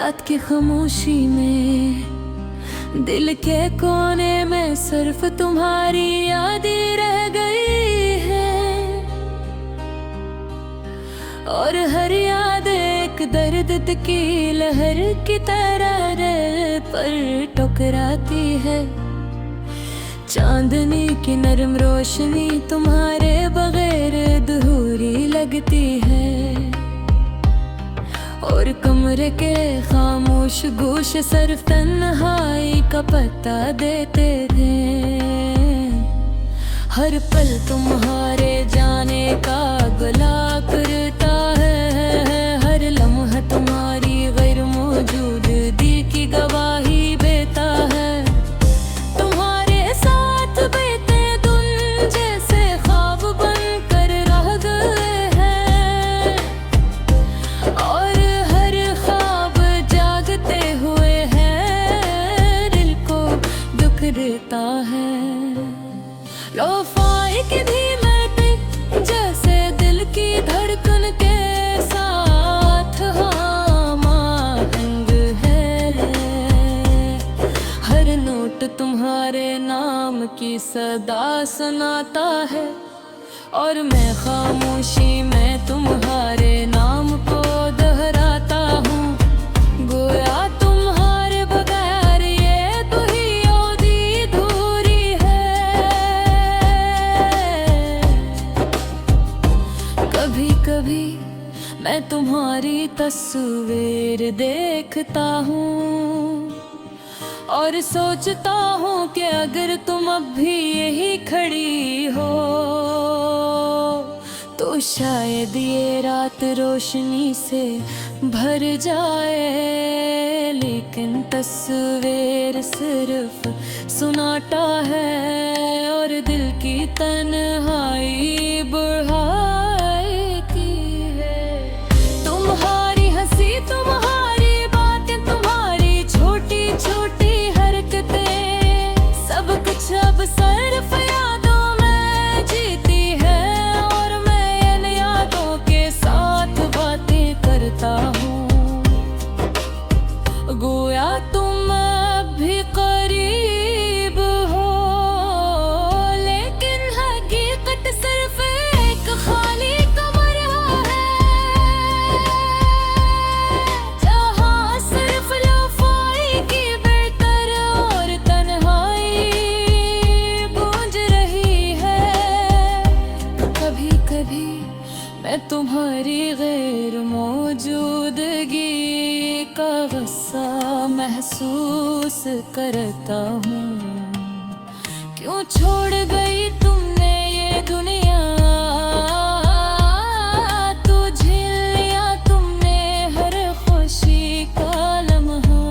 रात की खामोशी में, दिल के कोने में सिर्फ तुम्हारी यादें रह गई है। और हर याद एक दर्द की लहर की तरह दिल पर टकराती है। चांदनी की नरम रोशनी तुम्हारे बगैर अधूरी लगती है। और कमरे के खामोश गोश सिर्फ तन्हाई का पता देते थे। हर पल तुम्हारे जाने का गला करता है। हर लम्हा तुम्हारी गैर मौजूदगी की गवाही देता है। तुम्हारे साथ बीते दिन जैसे ख्वाब बनकर रह गए हैं। और हर ख्वाब जागते हुए है दिल को दुख देता है। लोफाई की धीमे टिक जैसे दिल की धड़कन के साथ हमआहंग है। हर नोट तुम्हारे नाम की सदा सुनाता है। और मैं खामोशी में तुम्हारे नाम को दोहराता हूँ। गोया तुम्हारे बगैर ये तो ही योदी धूरी है। कभी कभी मैं तुम्हारी तस्वीर देखता हूँ और सोचता हूँ कि अगर तुम अब भी यही खड़ी हो तो शायद ये रात रोशनी से भर जाए। लेकिन तस्वीर सिर्फ सुनाता है और दिल की तन्हाई बढ़ाएगी है। तुम्हारी हंसी तुम्हारी बातें तुम्हारी छोटी छोटी हरकतें सब कुछ अब सिर्फ यादों में जीती है। और मैं इन यादों के साथ बातें करता हूँ। गोया तुम अब भी करीब हो लेकिन हकीकत सिर्फ एक खाली कमरा है जहाँ सिर्फ लोफाई की बेहतर और तन्हाई गूंज रही है। कभी कभी मैं तुम्हारी गैर मौजूदगी का गुस्सा महसूस करता हूँ। क्यों छोड़ गई तुमने ये दुनिया, तो झेल लिया तुमने हर खुशी का लम्हा।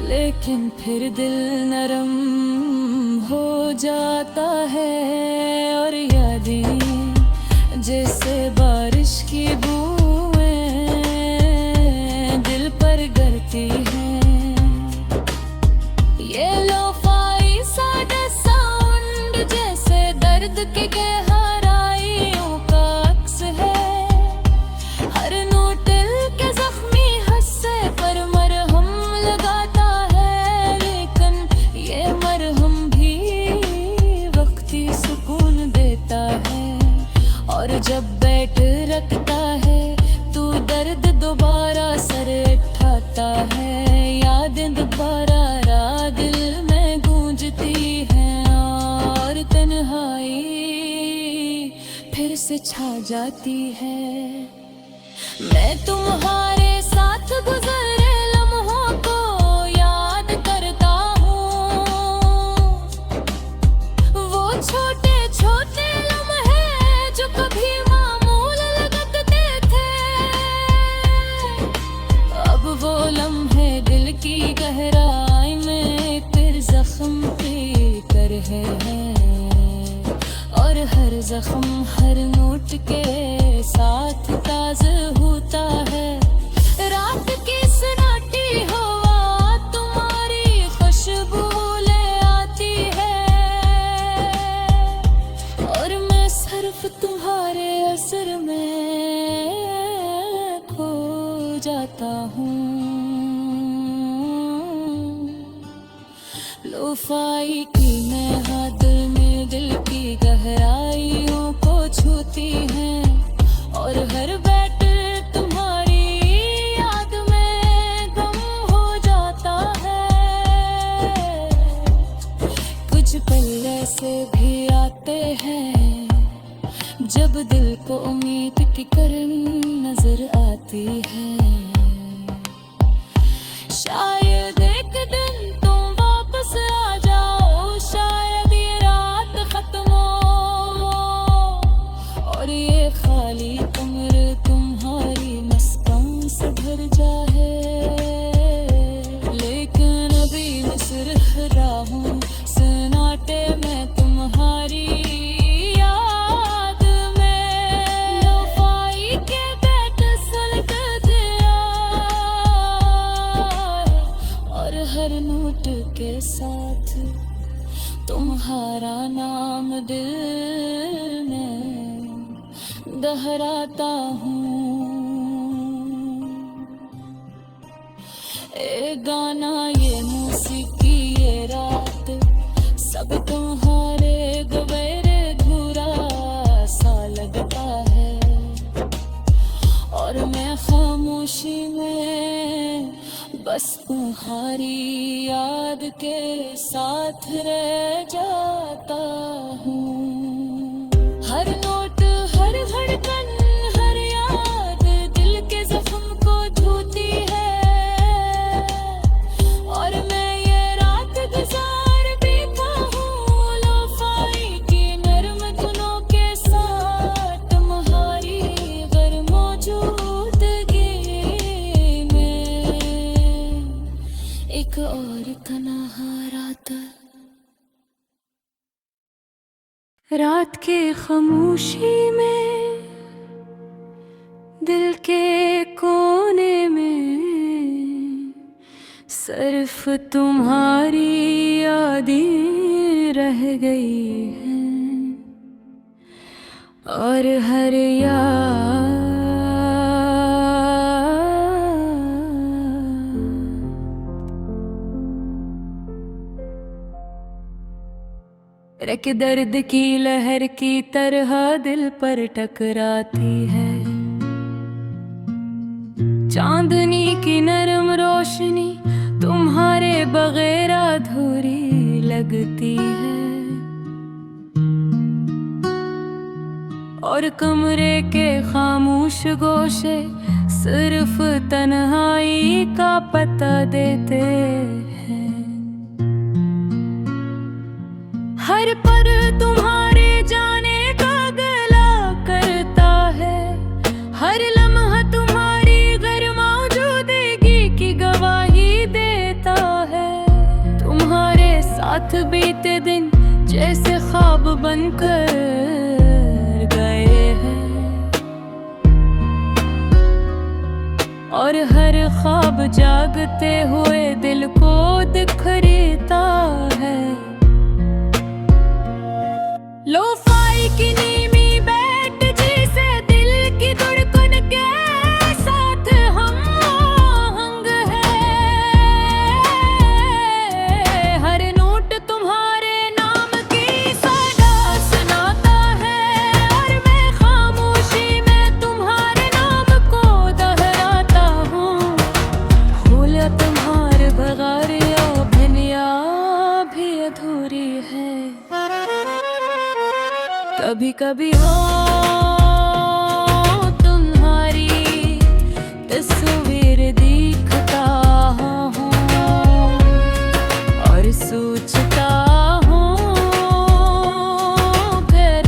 लेकिन फिर दिल नरम हो जाता है और यादें जैसे बारिश की बूंदें दिल पर गिरती हैं। ये लोफाई सादा साउंड जैसे दर्द की गहराइयों का अक्स है। हर नोट दिल के जख्मी हिस्से पर मरहम लगाता है। लेकिन ये मरहम भी वक्ती सुकून देता है। और जब बैठ रखता है तू दर्द दोबारा सर उठाता है। यादें दोबारा रात दिल में गूंजती हैं और तन्हाई फिर से छा जाती है। मैं तुम्हारे साथ गुजरे लम्हों को याद करता हूँ। वो छोटे छोटे लम्हे जो कभी मामूल लगते थे अब वो लम्हे दिल की गहराई में फिर जख्म कर हैं। और हर जख्म हर नोट के साथ ताज़ा होता है। रात की सन्नाटी हवा तुम्हारी खुशबू ले आती है। और मैं सिर्फ तुम्हारे असर में खो लोफाई की मैं दिल में दिल की गहराइयों को छूती है और हर बैठ तुम्हारी याद में गम हो जाता है। कुछ पल ऐसे भी आते हैं जब दिल को उम्मीद की किरण नजर आती है। शायद एक दिन तुम वापस आ जाओ, शायद ये रात खत्म हो और ये खाली कमर तुम्हारी मुस्कान से भर जाए। लेकिन अभी मैं सिर्फ राहूं सन्नाटे में तुम्हारी याद में। लोफाई के बैठ सलग दिया और हर नोट के साथ तुम्हारा नाम दिल में दोहराता हूँ। ए गाना ये मौसीकी ये रात सब तुम्हारे गवेरे धुरा सा लगता है और मैं खामोशी में बस तुम्हारी याद के साथ रह जाता हूँ। हर नोट हर धड़कन हर याद दिल के जख्म को छूती है और मैं ये रात गुजार बैठा हूँ लोफाई की नरम धुनों के साथ तुम्हारी गर मौजूदगी में। एक और तन्हा रात के खामोशी में दिल के कोने में सिर्फ तुम्हारी यादें रह गई हैं और हर याद रक दर्द की लहर की तरह दिल पर टकराती है। चांदनी की नरम रोशनी तुम्हारे बगैर अधूरी लगती है और कमरे के खामोश गोशे सिर्फ तन्हाई का पता देते हैं। हर पर तुम्हारे जाने का गला करता है, हर लम्हा तुम्हारी गैर मौजूदगी की गवाही देता है। तुम्हारे साथ बीते दिन जैसे ख्वाब बनकर गए हैं और हर ख्वाब जागते हुए दिल को दिखरीता है। लोफाई की नीमी बैठ जिसे दिल की धड़कन के साथ हम आहंग है। हर नोट तुम्हारे नाम की सदा सुनाता है और मैं खामोशी में तुम्हारे नाम को दोहराता हूँ। फूल तुम्हारे बगैर दुनिया भी अधूरी है। कभी कभी हो तुम्हारी तस्वीर देखता हूँ और सोचता हूँ कर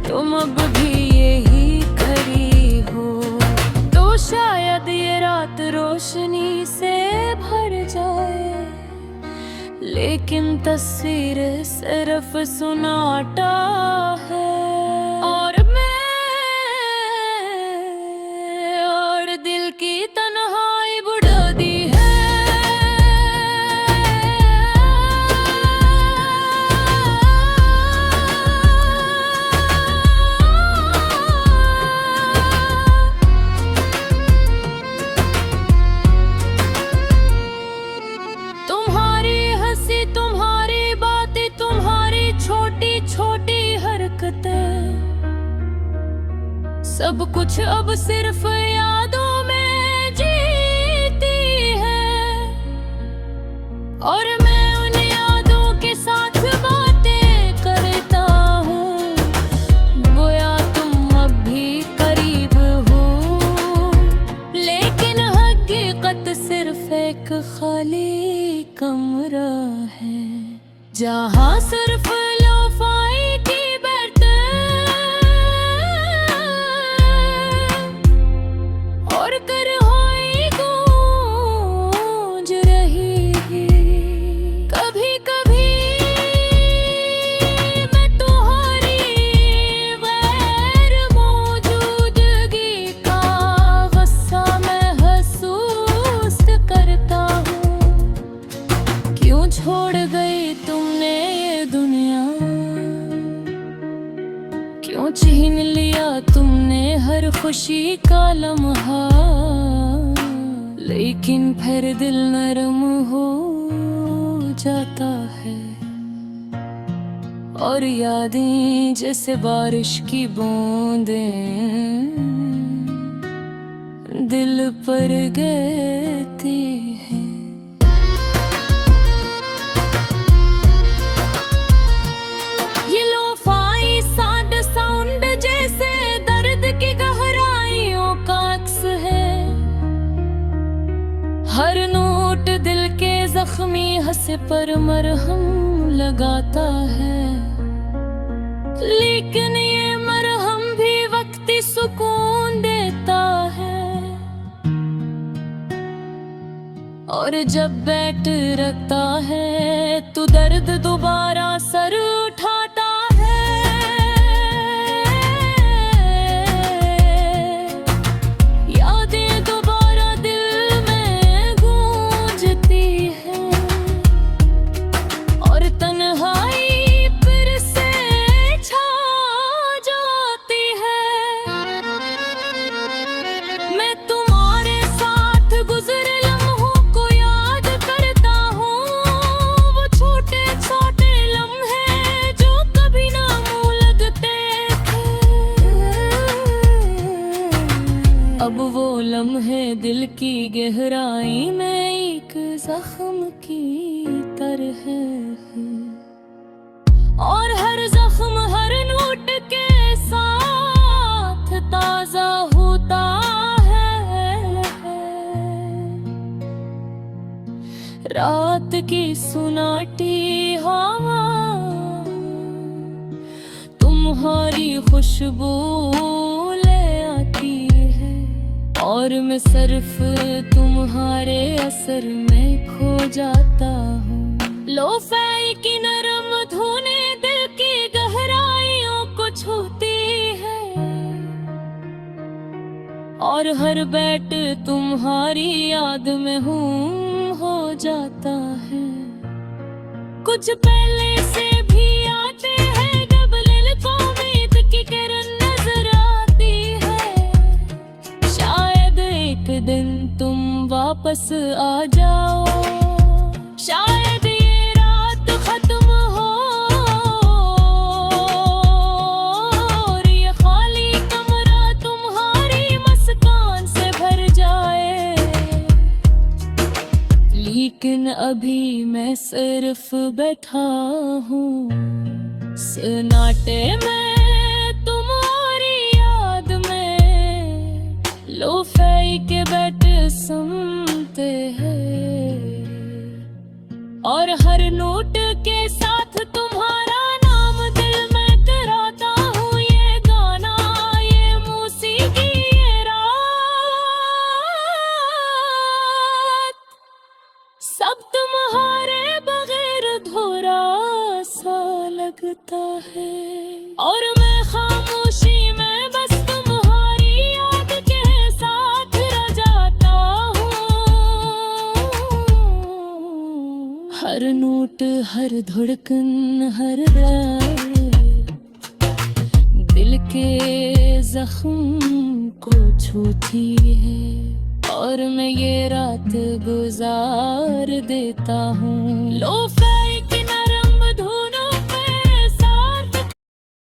तुम अब भी यही खड़ी हो तो शायद ये रात रोशनी से भर जाए। लेकिन तस्वीर सिर्फ सुनाटा है और दिल की तन्हाई बुढ़ा दी है। तुम्हारी सब कुछ अब सिर्फ यादों में जीती है, और मैं उन यादों के साथ बातें करता हूँ। गोया तुम अब भी करीब हो, लेकिन हकीकत सिर्फ एक खाली कमरा है, जहाँ सिर्फ लोफाई की और करहाई गूंज रही है। कभी कभी मैं तुम्हारी गैर मौजूदगी का गुस्सा महसूस करता हूँ। क्यों छोड़ गई तुमने ये दुनिया, क्यों छीन लिया तुमने हर खुशी का लम्हा। लेकिन फिर दिल नरम हो जाता है, और यादें जैसे बारिश की बूंदें दिल पर गिरती हैं। हर नोट दिल के जख्मी हंसे पर मरहम लगाता है, लेकिन ये मरहम भी वक्ती सुकून देता है। और जब बैठ रखता है तो दर्द दोबारा सर उठाता है। यादें दोबारा दिल में गूंजती है, और तन्हाई फिर से छा जाती है। मैं तुम्हारे साथ गुजरे लम्हों को याद करता हूँ, वो छोटे छोटे लम्हे जो कभी ना मुँह लगते थे। अब वो लम्हे दिल की गहराई में एक जख्म की तरह है, और हर जख्म हर नोट के साथ ताजा होता है। रात की सुनाटी हवा तुम्हारी खुशबू ले आती है, और मैं सिर्फ तुम्हारे असर में खो जाता हूँ। लोफाई की नरम धुनें दिल की गहराइयों को छूती है, और हर बैठ तुम्हारी याद में हूँ हो जाता है। कुछ पहले से भी आते हैं जब दिल को उम्मीद की किरण नजर आती है। शायद एक दिन तुम वापस आ जाओ, शायद ये रात खत्म हो, और ये खाली कमरा तुम्हारी मुस्कान से भर जाए। लेकिन अभी मैं सिर्फ बैठा हूँ सन्नाटे में तुम्हारी याद में। लोफाई के बैठ सुनते हैं, और हर नोट के साथ तुम्हारा नाम दिल में कराता हूँ। ये गाना, ये मौसीकी, ये रात, सब तुम्हारे बगैर अधूरा सा लगता है। और मैं खामोशी में बस तुम्हारी याद के साथ रह जाता हूँ। हर नोट, हर धड़कन, हर रात दिल के जख्म को छूती है, और मैं ये रात गुजार देता हूँ। लोफा